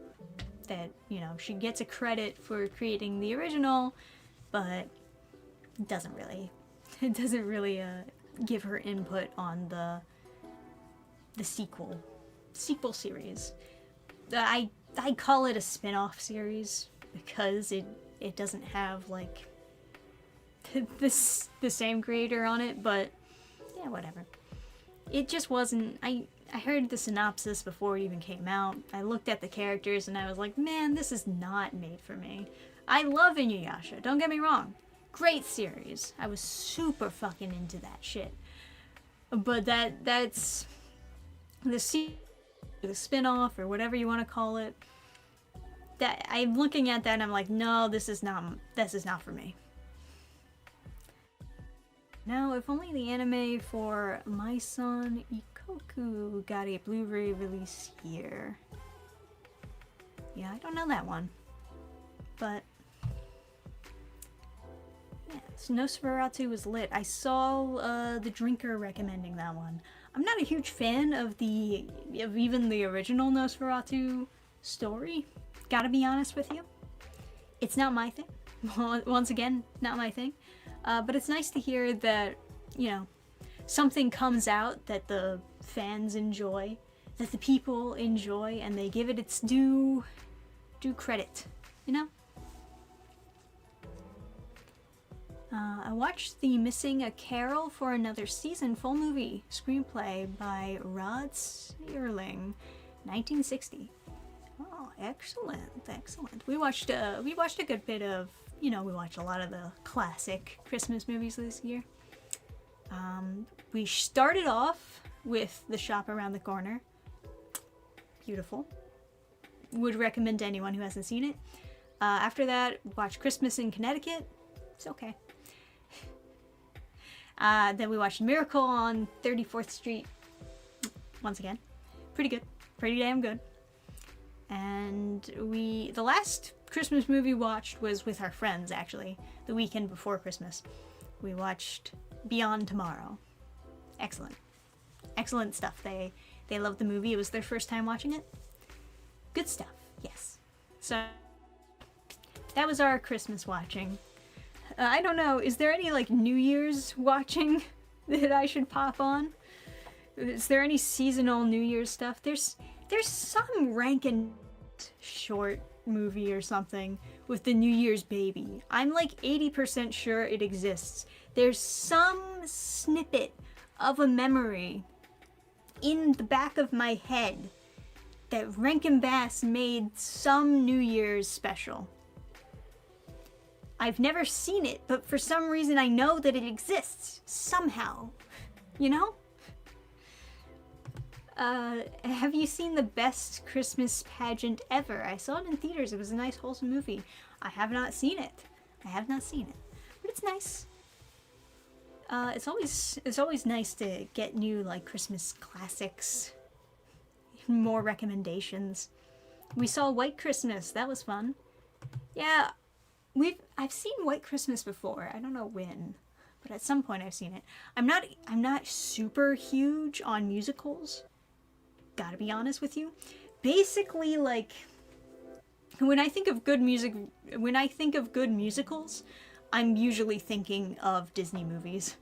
that, you know, she gets a credit for creating the original, but it doesn't really give her input on the sequel series. I call it a spin-off series because it doesn't have like the same creator on it, but yeah, whatever. It just wasn't. I heard the synopsis before it even came out. I looked at the characters and I was like, man, this is not made for me. I love Inuyasha, don't get me wrong. Great series. I was super fucking into that shit. But that's the spin-off or whatever you want to call it. That I'm looking at that and I'm like, no, this is not for me. Now, if only the anime for My Son Ikoku got a Blu-ray release here. Yeah, I don't know that one. But yeah, Nosferatu was lit. I saw the Drinker recommending that one. I'm not a huge fan of even the original Nosferatu story. Gotta be honest with you. It's not my thing. Once again, not my thing. But it's nice to hear that, you know, something comes out that the fans enjoy, that the people enjoy, and they give it its due credit, you know? I watched the Missing a Carol for Another Season full movie screenplay by Rod Serling, 1960. Oh, excellent. We watched a good bit of, you know, we watched a lot of the classic Christmas movies this year. We started off with The Shop Around the Corner. Beautiful. Would recommend to anyone who hasn't seen it. After that, watched Christmas in Connecticut. It's okay. Then we watched Miracle on 34th Street. Once again. Pretty good. Pretty damn good. And the last Christmas movie we watched was with our friends, actually. The weekend before Christmas. We watched Beyond Tomorrow. Excellent. Excellent stuff. They loved the movie. It was their first time watching it. Good stuff. Yes. So, that was our Christmas watching. I don't know, is there any, like, New Year's watching that I should pop on? Is there any seasonal New Year's stuff? There's some Rankin short movie or something with the New Year's baby. I'm like 80% sure it exists. There's some snippet of a memory in the back of my head that Rankin Bass made some New Year's special. I've never seen it, but for some reason I know that it exists somehow. You know? Have you seen The Best Christmas Pageant Ever? I saw it in theaters. It was a nice, wholesome movie. I have not seen it. But it's nice. It's always nice to get new, like, Christmas classics. More recommendations. We saw White Christmas. That was fun. Yeah, I've seen White Christmas before. I don't know when, but at some point I've seen it. I'm not super huge on musicals. Gotta be honest with you. Basically, like, when I think of good musicals, I'm usually thinking of Disney movies.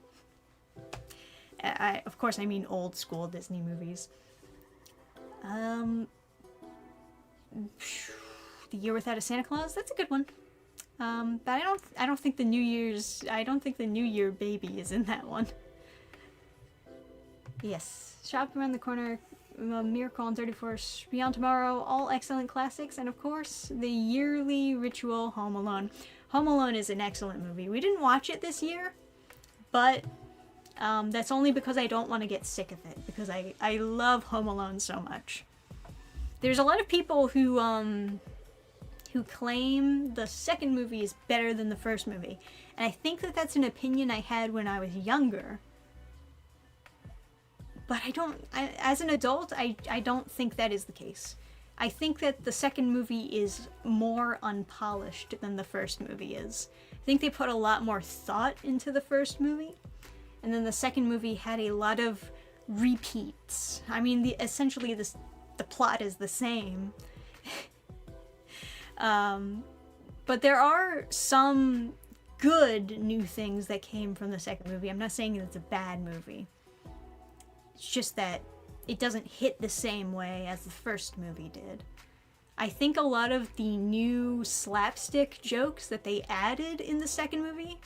Of course, I mean old school Disney movies. The Year Without a Santa Claus, that's a good one. But I don't think the New Year baby is in that one. Yes, Shop Around the Corner, Miracle on 34th, Beyond Tomorrow, all excellent classics, and of course, the yearly ritual, Home Alone. Home Alone is an excellent movie. We didn't watch it this year, but that's only because I don't want to get sick of it, because I love Home Alone so much. There's a lot of people who claim the second movie is better than the first movie, and I think that that's an opinion I had when I was younger. But as an adult, I don't think that is the case. I think that the second movie is more unpolished than the first movie is. I think they put a lot more thought into the first movie, and then the second movie had a lot of repeats. I mean, essentially the plot is the same. But there are some good new things that came from the second movie. I'm not saying it's a bad movie. It's just that it doesn't hit the same way as the first movie did. I think a lot of the new slapstick jokes that they added in the second movie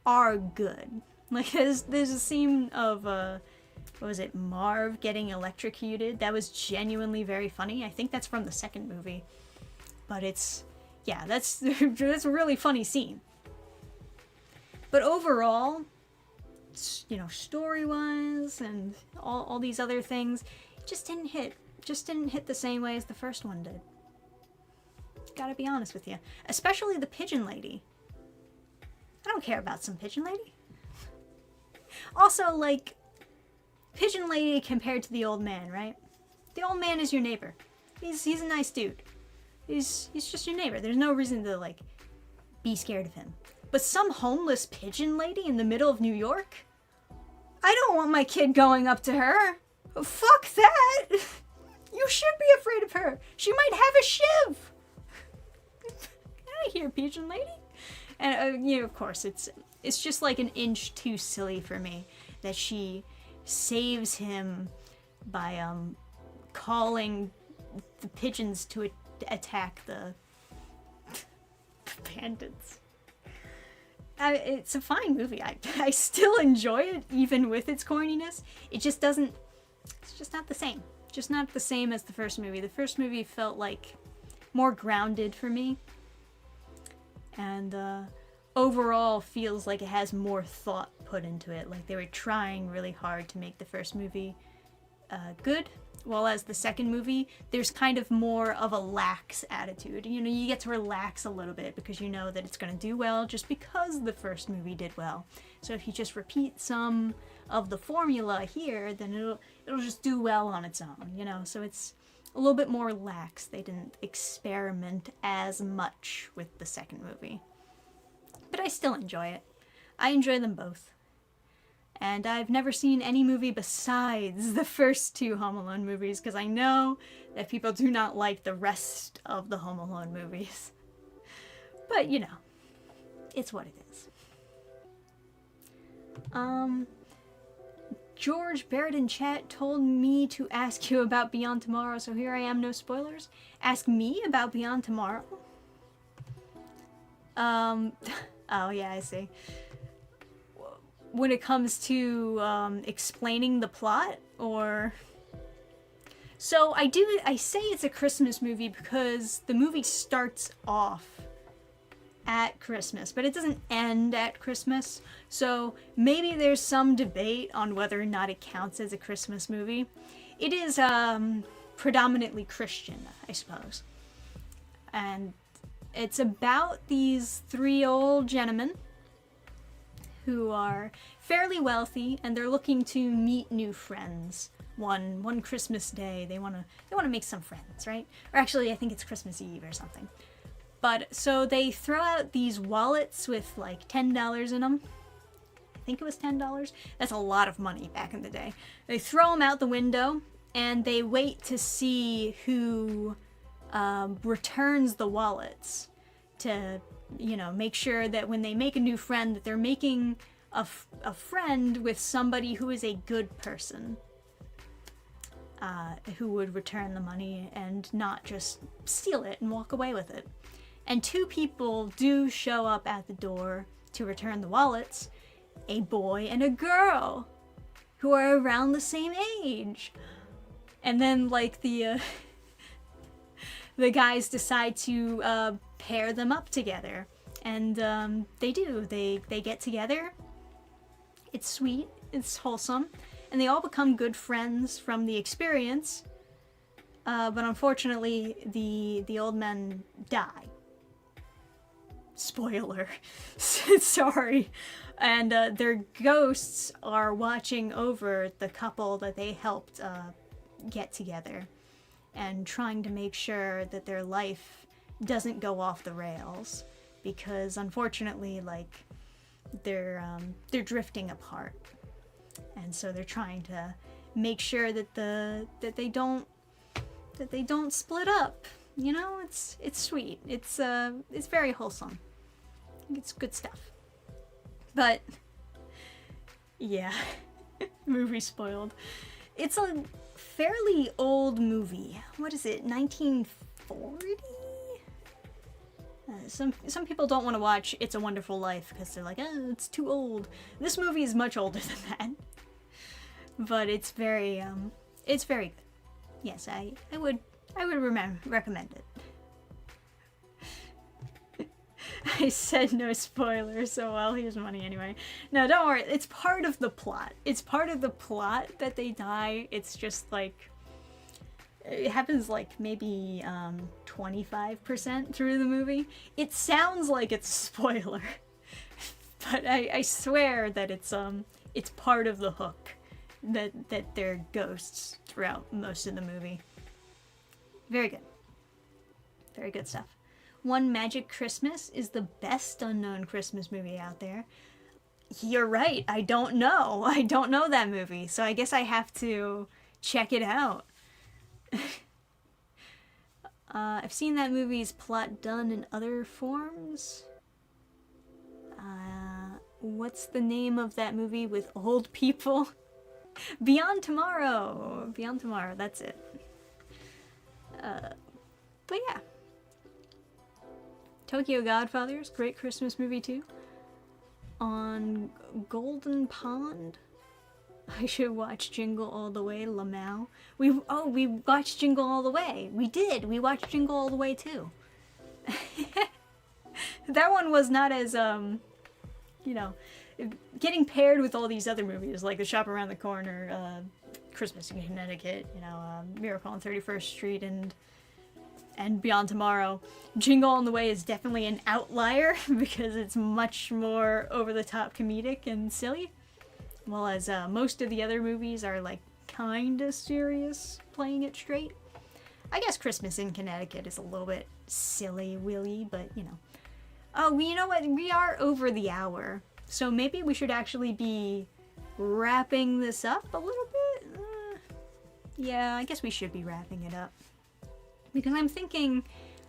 are good. Like, there's a scene of, what was it, Marv getting electrocuted. That was genuinely very funny. I think that's from the second movie. But that's a really funny scene. But overall, story-wise and all these other things, it just didn't hit the same way as the first one did. Gotta be honest with you. Especially the pigeon lady. I don't care about some pigeon lady. Also, like, pigeon lady compared to the old man, right? The old man is your neighbor. He's a nice dude. He's just your neighbor. There's no reason to, like, be scared of him. But some homeless pigeon lady in the middle of New York? I don't want my kid going up to her. Fuck that! You should be afraid of her. She might have a shiv. Get out of here, pigeon lady. And, of course, it's just like an inch too silly for me that she saves him by, calling the pigeons to attack the bandits. It's a fine movie. I still enjoy it, even with its corniness. It's just not the same. Just not the same as the first movie. The first movie felt like more grounded for me. And overall feels like it has more thought put into it. Like they were trying really hard to make the first movie good, Whereas the second movie, there's kind of more of a lax attitude. You know, you get to relax a little bit because you know that it's going to do well just because the first movie did well. So if you just repeat some of the formula here, then it'll just do well on its own, you know? So it's a little bit more lax. They didn't experiment as much with the second movie. But I still enjoy it. I enjoy them both. And I've never seen any movie besides the first two Home Alone movies, because I know that people do not like the rest of the Home Alone movies. But, you know, it's what it is. George Barrett in chat told me to ask you about Beyond Tomorrow, so here I am, no spoilers. Ask me about Beyond Tomorrow? Oh yeah, I see. When it comes to explaining the plot, or... So I say it's a Christmas movie because the movie starts off at Christmas, but it doesn't end at Christmas. So maybe there's some debate on whether or not it counts as a Christmas movie. It is predominantly Christian, I suppose. And it's about these three old gentlemen who are fairly wealthy, and they're looking to meet new friends. One Christmas day, they want to make some friends, right? Or actually, I think it's Christmas Eve or something. But so they throw out these wallets with like $10 in them. I think it was $10. That's a lot of money back in the day. They throw them out the window, and they wait to see who returns the wallets to, you know, make sure that when they make a new friend, that they're making a friend with somebody who is a good person, who would return the money and not just steal it and walk away with it. And two people do show up at the door to return the wallets, a boy and a girl, who are around the same age. And then, like, the guys decide to pair them up together. And they do. They get together. It's sweet. It's wholesome. And they all become good friends from the experience. But unfortunately, the old men die. Spoiler. Sorry. And their ghosts are watching over the couple that they helped get together, and trying to make sure that their life doesn't go off the rails, because unfortunately, like, they're drifting apart, and so they're trying to make sure that they don't split up. You know, it's sweet. It's very wholesome. It's good stuff. But yeah, movie spoiled. It's a fairly old movie. What is it? 1940? Some people don't want to watch It's a Wonderful Life because they're like, oh, it's too old. This movie is much older than that. But it's very good. Yes, I would recommend it. I said no spoilers, so well, here's money anyway. No, don't worry. It's part of the plot. It's part of the plot that they die. It's just like, it happens like maybe 25% through the movie. It sounds like it's a spoiler, but I swear that it's part of the hook that they're ghosts throughout most of the movie. Very good. Very good stuff. One Magic Christmas is the best unknown Christmas movie out there. You're right. I don't know. I don't know that movie, so I guess I have to check it out. I've seen that movie's plot done in other forms. What's the name of that movie with old people? Beyond Tomorrow. Beyond Tomorrow, that's it. But yeah. Tokyo Godfathers, great Christmas movie too. On Golden Pond, I should watch Jingle All the Way, Lamau. We watched Jingle All the Way. We did. We watched Jingle All the Way too. That one was not as getting paired with all these other movies like The Shop Around the Corner, Christmas in Connecticut, Miracle on 31st Street, and Beyond Tomorrow. Jingle All the Way is definitely an outlier because it's much more over-the-top comedic and silly, while as most of the other movies are like kinda serious, playing it straight. I guess Christmas in Connecticut is a little bit silly willy, but Oh, you know what? We are over the hour, so maybe we should actually be wrapping this up a little bit. Yeah, I guess we should be wrapping it up. Because I'm thinking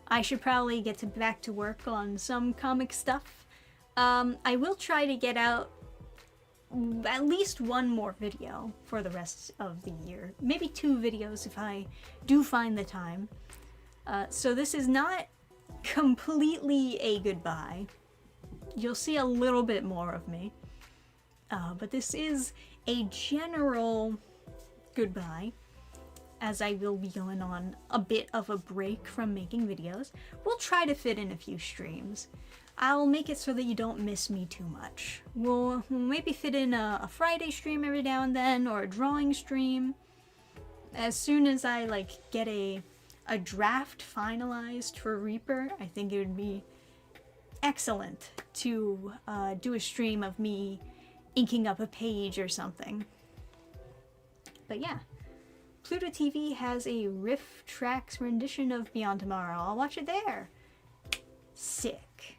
I should probably get back to work on some comic stuff. I will try to get out at least one more video for the rest of the year. Maybe 2 videos if I do find the time. So this is not completely a goodbye. You'll see a little bit more of me. But this is a general goodbye, as I will be going on a bit of a break from making videos. We'll try to fit in a few streams. I'll make it so that you don't miss me too much. We'll maybe fit in a Friday stream every now and then, or a drawing stream. As soon as I get a draft finalized for Reaper, I think it would be excellent to do a stream of me inking up a page or something. But yeah, Pluto TV has a Riff Tracks rendition of Beyond Tomorrow. I'll watch it there. Sick.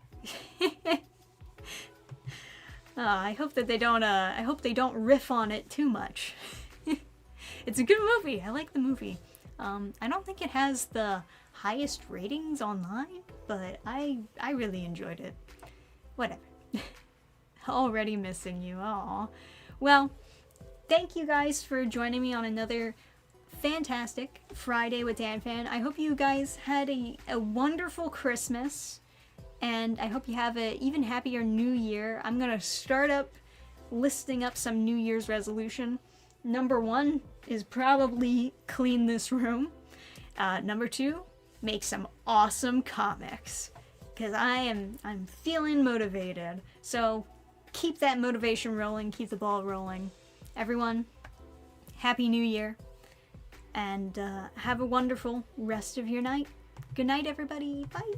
I hope that they don't. I hope they don't riff on it too much. It's a good movie. I like the movie. I don't think it has the highest ratings online, but I really enjoyed it. Whatever. Already missing you. Aw. Well, thank you guys for joining me on another fantastic Friday with Dannphan. I hope you guys had a wonderful Christmas, and I hope you have an even happier New Year. I'm gonna start listing up some New Year's resolution. Number 1 is probably clean this room. Number 2, make some awesome comics, because I'm feeling motivated. So keep that motivation rolling, keep the ball rolling. Everyone, Happy New Year, and have a wonderful rest of your night. Good night, everybody. Bye.